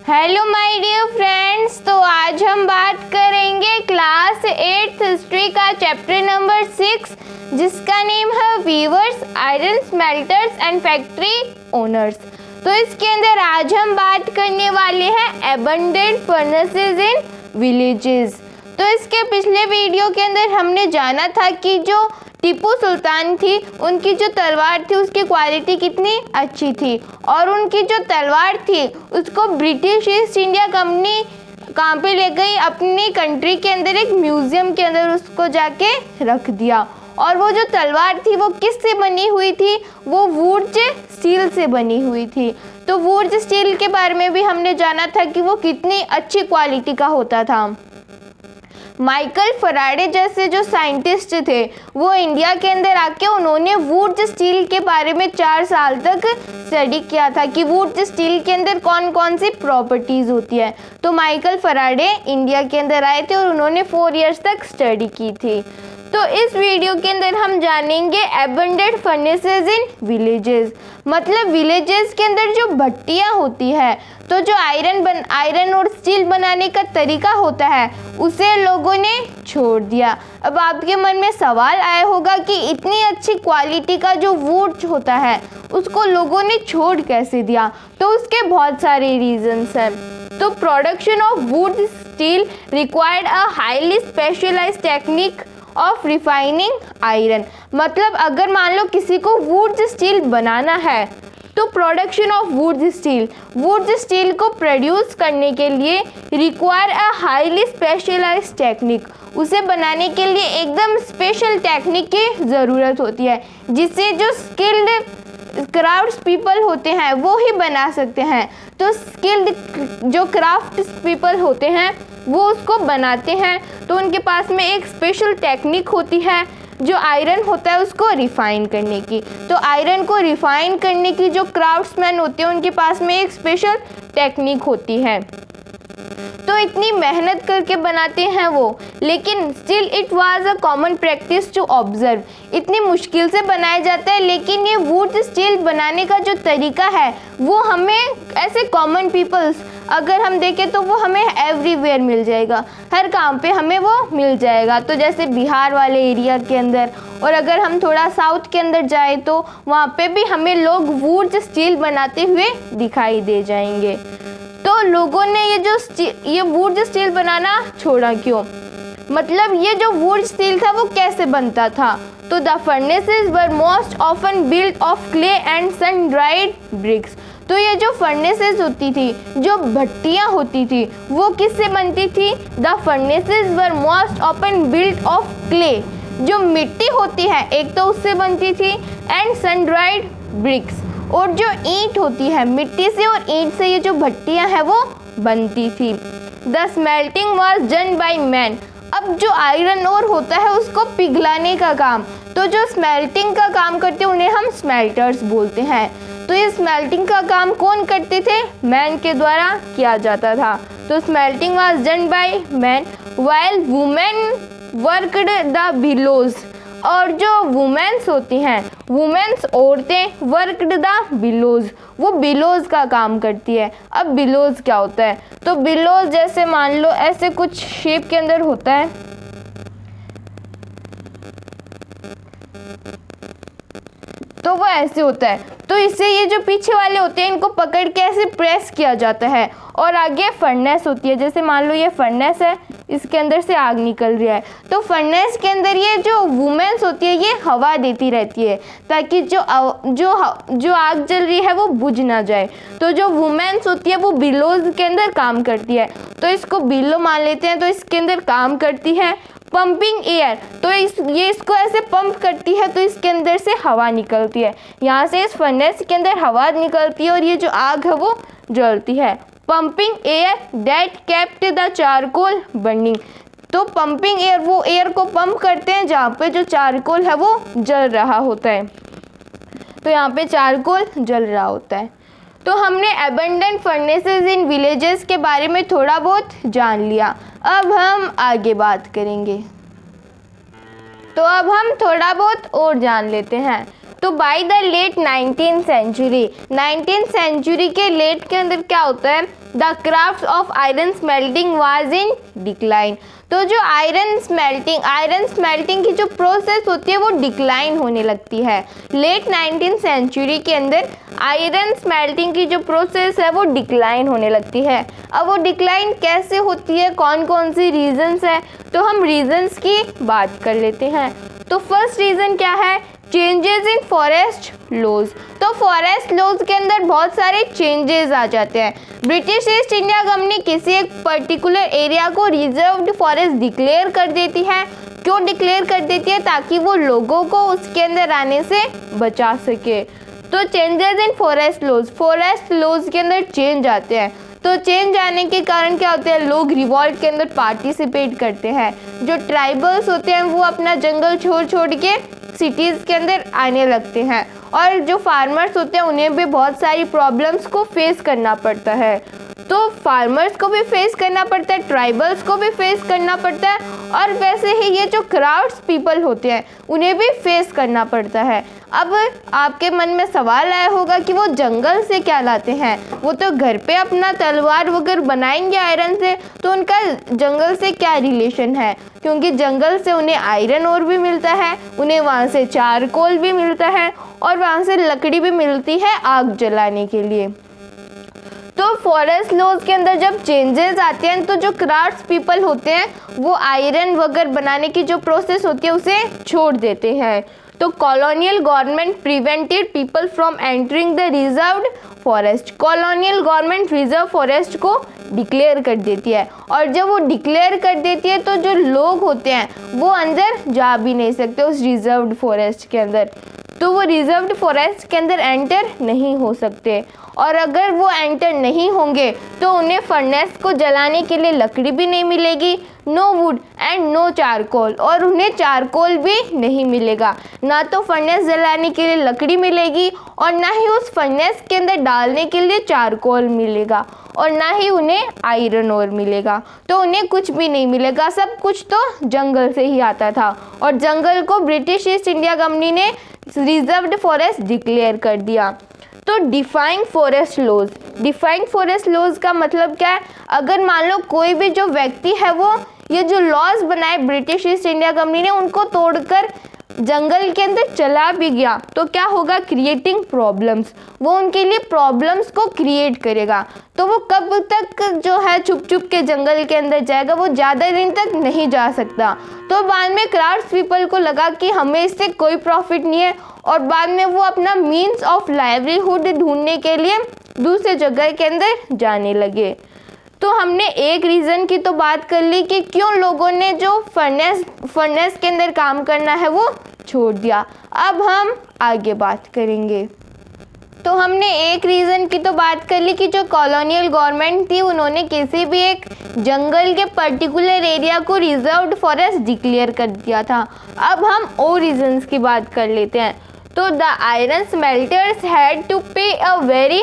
Hello my dear friends, तो आज हम बात करेंगे क्लास 8th हिस्ट्री का चैप्टर नंबर 6 जिसका नेम है weavers, iron smelters and factory owners. तो इसके अंदर आज हम बात करने वाले हैं एबंडेंट फर्नेसेस इन विलेजेस। तो इसके पिछले वीडियो के अंदर हमने जाना था कि जो टीपू सुल्तान थी उनकी जो तलवार थी उसकी क्वालिटी कितनी अच्छी थी और उनकी जो तलवार थी उसको ब्रिटिश ईस्ट इंडिया कंपनी कहाँ पे ले गई, अपनी कंट्री के अंदर एक म्यूजियम के अंदर उसको जाके रख दिया। और वो जो तलवार थी वो किस से बनी हुई थी, वो वुड स्टील से बनी हुई थी। तो वुड स्टील के बारे में भी हमने जाना था कि वो कितनी अच्छी क्वालिटी का होता था। माइकल फराडे जैसे जो साइंटिस्ट थे वो इंडिया के अंदर आके उन्होंने वुड स्टील के बारे में 4 साल तक स्टडी किया था कि वुड स्टील के अंदर कौन कौन सी प्रॉपर्टीज़ होती है। तो माइकल फराडे इंडिया के अंदर आए थे और उन्होंने 4 इयर्स तक स्टडी की थी। तो इस वीडियो के अंदर हम जानेंगे एबंडेंट फर्नेसेस इन विलेजेस, मतलब विलेजेस के अंदर जो भट्टियाँ होती है, तो जो आयरन और स्टील बनाने का तरीका होता है उसे लोगों ने छोड़ दिया। अब आपके मन में सवाल आया होगा कि इतनी अच्छी क्वालिटी का जो वुड होता है उसको लोगों ने छोड़ कैसे दिया। तो उसके बहुत सारे रीजंस हैं। तो production of wood steel required a highly specialized technique of refining iron, मतलब अगर मान लो किसी को वुड स्टील बनाना है तो प्रोडक्शन ऑफ वुड स्टील को प्रोड्यूस करने के लिए require a highly specialized technique, उसे बनाने के लिए एकदम स्पेशल टेक्निक की ज़रूरत होती है जिससे जो स्किल्ड क्राफ्ट्स पीपल होते हैं वो ही बना सकते हैं। तो स्किल्ड जो क्राफ्ट पीपल होते हैं वो उसको बनाते हैं, तो उनके पास में एक स्पेशल टेक्निक होती है जो आयरन होता है उसको रिफ़ाइन करने की। तो आयरन को रिफ़ाइन करने की जो क्राफ्ट्समैन होते हैं उनके पास में एक स्पेशल टेक्निक होती है। तो इतनी मेहनत करके बनाते हैं वो, लेकिन still it was a common practice to observe. इतनी मुश्किल से बनाया जाता है, लेकिन ये वुड स्टील बनाने का जो तरीका है वो हमें ऐसे कॉमन पीपल्स अगर हम देखें तो वो हमें एवरीवेयर मिल जाएगा, हर काम पे हमें वो मिल जाएगा। तो जैसे बिहार वाले एरिया के अंदर, और अगर हम थोड़ा साउथ के अंदर जाए तो वहाँ पे भी हमें लोग वुड स्टील बनाते हुए दिखाई दे जाएंगे। तो लोगों ने ये वुड स्टील बनाना छोड़ा क्यों, मतलब ये जो वुड स्टील था वो कैसे बनता था। तो the furnaces were most often built of clay and sun dried bricks. तो ये जो फर्नेसेस होती थी, जो भट्टियाँ होती थी, वो किससे बनती थी। The furnaces were most often built of clay, जो मिट्टी होती है एक तो उससे बनती थी, एंड सन ड्राइड ब्रिक्स, और जो ईंट होती है मिट्टी से और ईंट से ये जो भट्टियाँ हैं वो बनती थी। The smelting was done by man. अब जो आयरन ओर होता है उसको पिघलाने का काम, तो जो स्मेल्टिंग का काम करते हैं उन्हें हम स्मेल्टर्स बोलते हैं। तो ये स्मेल्टिंग का काम कौन करते थे, मैन के द्वारा किया जाता था। तो smelting was done by man while women worked the bellows, और जो वुमेन्स होती हैं, वुमेन्स औरतें वर्कड द बिलोज, वो बिलोज का काम करती है। अब बिलोज क्या होता है, तो बिलोज जैसे मान लो ऐसे कुछ शेप के अंदर होता है, तो वो ऐसे होता है। तो इससे ये जो पीछे वाले होते हैं इनको पकड़ के ऐसे प्रेस किया जाता है, और आगे फर्नेस होती है। जैसे मान लो ये फर्नेस है, इसके अंदर से आग निकल रही है, तो फर्नेस के अंदर ये जो वुमेन्स होती है ये हवा देती रहती है ताकि जो आग जल रही है वो बुझ ना जाए। तो जो वुमेन्स होती है वो बिलोज के अंदर काम करती है, तो इसको बिलो मान लेते हैं। तो इसके अंदर काम करती है पंपिंग एयर, तो ये इसको ऐसे पंप करती है, तो इसके अंदर से हवा निकलती है, यहाँ से इस फर्नेस के अंदर हवा निकलती है और ये जो आग है वो जलती है। Pumping air that kept the charcoal burning. तो पंपिंग एयर, वो एयर को पंप करते हैं जहाँ पे जो चारकोल है वो जल रहा होता है। तो यहाँ पे चारकोल जल रहा होता है। तो हमने एबंडेंट फर्नेसेस इन विलेजेस के बारे में थोड़ा बहुत जान लिया। अब हम आगे बात करेंगे। तो अब हम थोड़ा बहुत और जान लेते हैं। तो तो by the late 19th century के लेट के अंदर क्या होता है, the craft of iron smelting was in decline. तो जो आयरन स्मेल्टिंग की जो प्रोसेस होती है वो डिक्लाइन होने लगती है। लेट 19th सेंचुरी के अंदर आयरन स्मेल्टिंग की जो प्रोसेस है वो डिक्लाइन होने लगती है। अब वो डिक्लाइन कैसे होती है, कौन कौन सी रीजंस है, तो हम रीजंस की बात कर लेते हैं। तो फर्स्ट रीज़न क्या है, चेंजेस इन फॉरेस्ट लॉज। तो फॉरेस्ट लॉज के अंदर बहुत सारे चेंजेस आ जाते हैं। ब्रिटिश ईस्ट इंडिया कंपनी किसी एक पर्टिकुलर एरिया को रिजर्व्ड फॉरेस्ट डिक्लेयर कर देती है। क्यों डिक्लेयर कर देती है, ताकि वो लोगों को उसके अंदर आने से बचा सके। तो चेंजेस इन फॉरेस्ट लॉज के अंदर चेंज आते हैं। तो चेंज आने के कारण क्या होते हैं, लोग रिवॉल्ट के अंदर पार्टिसिपेट करते हैं। जो ट्राइबल्स होते हैं वो अपना जंगल छोड़ के सिटीज़ के अंदर आने लगते हैं, और जो फार्मर्स होते हैं उन्हें भी बहुत सारी प्रॉब्लम्स को फेस करना पड़ता है। तो फार्मर्स को भी फेस करना पड़ता है, ट्राइबल्स को भी फेस करना पड़ता है, और वैसे ही ये जो क्राफ्ट्स पीपल होते हैं उन्हें भी फेस करना पड़ता है। अब आपके मन में सवाल आया होगा कि वो जंगल से क्या लाते हैं, वो तो घर पे अपना तलवार वगैरह बनाएंगे आयरन से, तो उनका जंगल से क्या रिलेशन है, क्योंकि जंगल से उन्हें आयरन और भी मिलता है, उन्हें वहाँ से चारकोल भी मिलता है, और वहाँ से लकड़ी भी मिलती है आग जलाने के लिए। तो फॉरेस्ट लॉज के अंदर जब चेंजेस आते हैं तो जो क्राफ्ट्स पीपल होते हैं वो आयरन वगैरह बनाने की जो प्रोसेस होती है उसे छोड़ देते हैं। तो colonial government prevented people from entering the reserved forest. Colonial government reserve forest को डिक्लेयर कर देती है, और जब वो डिक्लेयर कर देती है तो जो लोग होते हैं वो अंदर जा भी नहीं सकते उस रिजर्व्ड फॉरेस्ट के अंदर। तो वो रिजर्व्ड फॉरेस्ट के अंदर एंटर नहीं हो सकते, और अगर वो एंटर नहीं होंगे तो उन्हें फर्नेस को जलाने के लिए लकड़ी भी नहीं मिलेगी, no wood and no charcoal, और उन्हें चारकोल भी नहीं मिलेगा। ना तो फर्नेस जलाने के लिए लकड़ी मिलेगी, और ना ही उस फर्नेस के अंदर डालने के लिए चारकोल मिलेगा, और ना ही उन्हें आयरन और मिलेगा। तो उन्हें कुछ भी नहीं मिलेगा, सब कुछ तो जंगल से ही आता था, और जंगल को ब्रिटिश ईस्ट इंडिया कंपनी ने रिजर्व्ड फॉरेस्ट डिक्लेयर कर दिया। तो डिफाइंड फॉरेस्ट लॉज का मतलब क्या है, अगर मान लो कोई भी जो व्यक्ति है वो ये जो लॉज बनाए ब्रिटिश ईस्ट इंडिया कंपनी ने उनको तोड़कर जंगल के अंदर चला भी गया तो क्या होगा, क्रिएटिंग प्रॉब्लम्स, वो उनके लिए प्रॉब्लम्स को क्रिएट करेगा। तो वो कब तक जो है छुप के जंगल के अंदर जाएगा, वो ज़्यादा दिन तक नहीं जा सकता। तो बाद में क्राफ्ट्स पीपल को लगा कि हमें इससे कोई प्रॉफिट नहीं है, और बाद में वो अपना मीन्स ऑफ लाइवलीहुड ढूंढने के लिए दूसरे जगह के अंदर जाने लगे। तो हमने एक रीज़न की तो बात कर ली कि क्यों लोगों ने जो फर्नेस के अंदर काम करना है वो छोड़ दिया। अब हम आगे बात करेंगे। तो हमने एक रीज़न की तो बात कर ली कि जो कॉलोनियल गवर्नमेंट थी उन्होंने किसी भी एक जंगल के पर्टिकुलर एरिया को रिजर्व्ड फॉरेस्ट डिक्लेयर कर दिया था। अब हम और रीजंस की बात कर लेते हैं। तो the iron smelters had to pay a very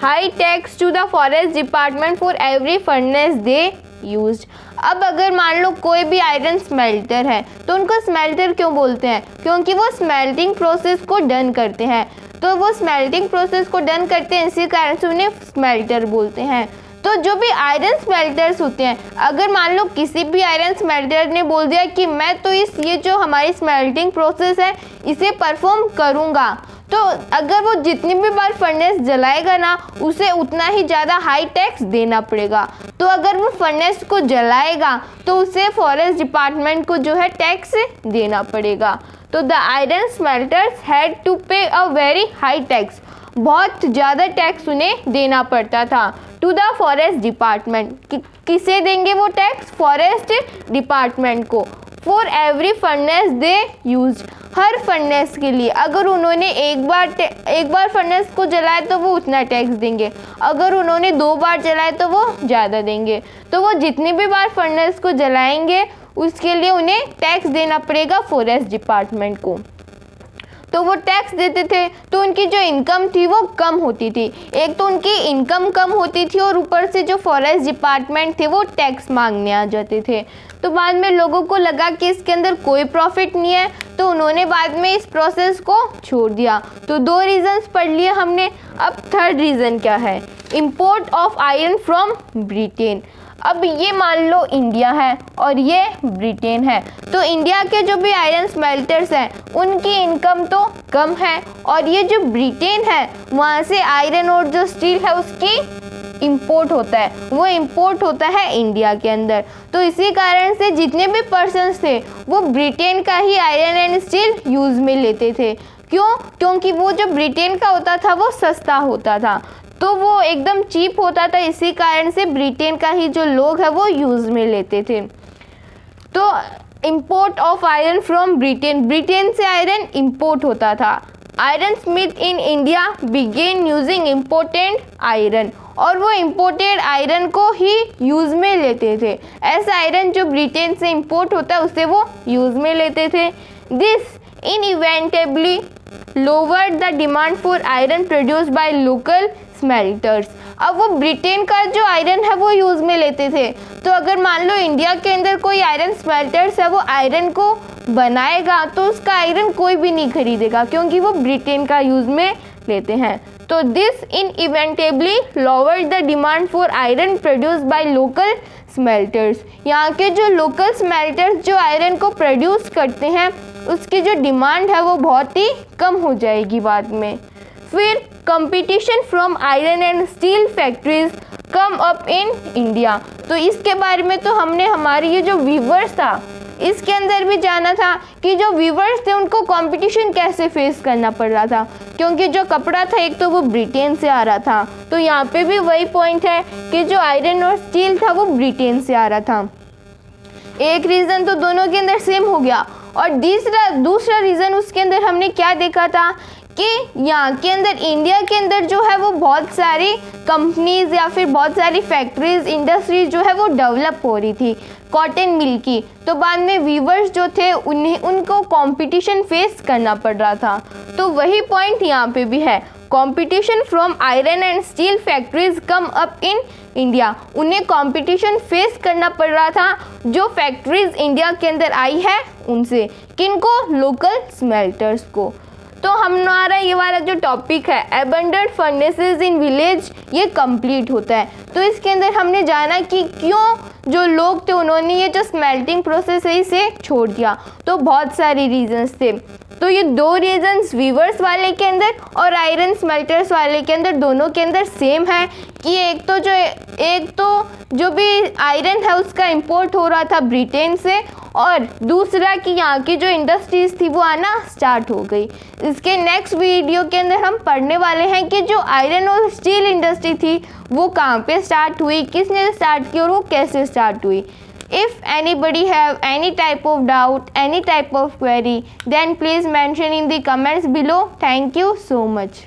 high tax to the forest department for every furnace they used. अब अगर मान लो कोई भी आयरन स्मेल्टर है तो उनको स्मेल्टर क्यों बोलते हैं, क्योंकि वो स्मेल्टिंग प्रोसेस को डन करते हैं। तो वो स्मेल्टिंग प्रोसेस को डन करते हैं, इसी कारण से उन्हें स्मेल्टर बोलते हैं। तो जो भी आयरन स्मेल्टर्स होते हैं, अगर मान लो किसी भी आयरन स्मेल्टर ने बोल दिया कि मैं तो ये जो हमारी स्मेल्टिंग प्रोसेस है इसे परफॉर्म करूँगा, तो अगर वो जितनी भी बार फर्नेस जलाएगा ना उसे उतना ही ज़्यादा हाई टैक्स देना पड़ेगा। तो अगर वो फर्नेस को जलाएगा तो उसे फॉरेस्ट डिपार्टमेंट को जो है टैक्स देना पड़ेगा। तो the iron smelters had to pay a very high tax, बहुत ज़्यादा टैक्स उन्हें देना पड़ता था टू द फॉरेस्ट डिपार्टमेंट। किसे देंगे वो टैक्स, फॉरेस्ट डिपार्टमेंट को। For every furnace they use, her furnace के लिए अगर उन्होंने एक बार फर्नेस को जलाया तो वो उतना टैक्स देंगे, अगर उन्होंने 2 बार जलाया तो वो ज़्यादा देंगे। तो वो जितनी भी बार फर्नेस को जलाएंगे उसके लिए उन्हें टैक्स देना पड़ेगा फॉरेस्ट डिपार्टमेंट को। तो वो टैक्स देते थे, तो उनकी जो इनकम थी वो कम होती थी। एक तो उनकी इनकम कम होती थी और ऊपर से जो फॉरेस्ट डिपार्टमेंट थे वो टैक्स मांगने आ जाते थे। तो बाद में लोगों को लगा कि इसके अंदर कोई प्रॉफिट नहीं है, तो उन्होंने बाद में इस प्रोसेस को छोड़ दिया। तो 2 रीजंस पढ़ लिए हमने। अब थर्ड रीज़न क्या है? Import of iron from Britain. अब ये मान लो इंडिया है और ये ब्रिटेन है, तो इंडिया के जो भी आयरन स्मेल्टर्स हैं उनकी इनकम तो कम है, और ये जो ब्रिटेन है वहाँ से आयरन और जो स्टील है उसकी इंपोर्ट होता है, वो इंपोर्ट होता है इंडिया के अंदर। तो इसी कारण से जितने भी पर्सन्स थे वो ब्रिटेन का ही आयरन एंड स्टील यूज़ में लेते थे। क्यों? क्योंकि वो जो ब्रिटेन का होता था वो सस्ता होता था, तो वो एकदम चीप होता था, इसी कारण से ब्रिटेन का ही जो लोग हैं वो यूज़ में लेते थे। तो import of iron from Britain, Britain से आयरन इंपोर्ट होता था। Iron smith in India began using imported iron, और वो इम्पोर्टेड आयरन को ही यूज़ में लेते थे। ऐसा आयरन जो ब्रिटेन से इंपोर्ट होता है उसे वो यूज़ में लेते थे। This inevitably lowered the demand for iron produced by local smelters. अब वो ब्रिटेन का जो आयरन है वो यूज़ में लेते थे, तो अगर मान लो इंडिया के अंदर कोई आयरन स्मेल्टर्स है वो आयरन को बनाएगा तो उसका आयरन कोई भी नहीं खरीदेगा, क्योंकि वो ब्रिटेन का यूज़ में लेते हैं। तो this inevitably lowered the demand for iron produced by local smelters. यहाँ के जो लोकल स्मेल्टर्स जो आयरन को प्रोड्यूस करते हैं उसकी जो डिमांड है वो बहुत ही कम हो जाएगी बाद में। फिर competition from iron and steel factories come up in India. तो इसके बारे में तो हमने हमारी ये जो व्यूवर्स था इसके अंदर भी जाना था कि जो व्यूवर्स थे उनको कंपटीशन कैसे फेस करना पड़ रहा था, क्योंकि जो कपड़ा था एक तो वो ब्रिटेन से आ रहा था। तो यहाँ पे भी वही पॉइंट है कि जो आयरन और स्टील था वो ब्रिटेन से आ रहा था। एक रीज़न तो दोनों के अंदर सेम हो गया, और दूसरा रीज़न उसके अंदर हमने क्या देखा था कि यहाँ के अंदर इंडिया के अंदर जो है वो बहुत सारी कंपनीज या फिर बहुत सारी फैक्ट्रीज इंडस्ट्रीज जो है वो डेवलप हो रही थी कॉटन मिल की। तो बाद में वीवर्स जो थे उनको कंपटीशन फेस करना पड़ रहा था। तो वही पॉइंट यहाँ पे भी है, competition from iron and steel factories come up in India. उन्हें कंपटीशन फेस करना पड़ रहा था जो फैक्ट्रीज इंडिया के अंदर आई है उनसे, किनको? लोकल स्मेल्टर्स को। तो हमारा ये वाला जो टॉपिक है एबंडेंट फर्नेसेस इन विलेज ये कंप्लीट होता है। तो इसके अंदर हमने जाना कि क्यों जो लोग थे उन्होंने ये जो स्मेल्टिंग प्रोसेस है इसे छोड़ दिया। तो बहुत सारे रीजंस थे। तो ये 2 रीजंस वीवर्स वाले के अंदर और आयरन स्मेल्टर्स वाले के अंदर दोनों के अंदर सेम है कि एक तो जो भी आयरन है उसका इंपोर्ट हो रहा था ब्रिटेन से, और दूसरा कि यहाँ की जो इंडस्ट्रीज़ थी वो आना स्टार्ट हो गई। इसके नेक्स्ट वीडियो के अंदर हम पढ़ने वाले हैं कि जो आयरन और स्टील इंडस्ट्री थी वो कहाँ पे स्टार्ट हुई, किसने स्टार्ट की और वो कैसे स्टार्ट हुई। If anybody have any type of doubt, any type of query, then please mention in the comments below. Thank you so much.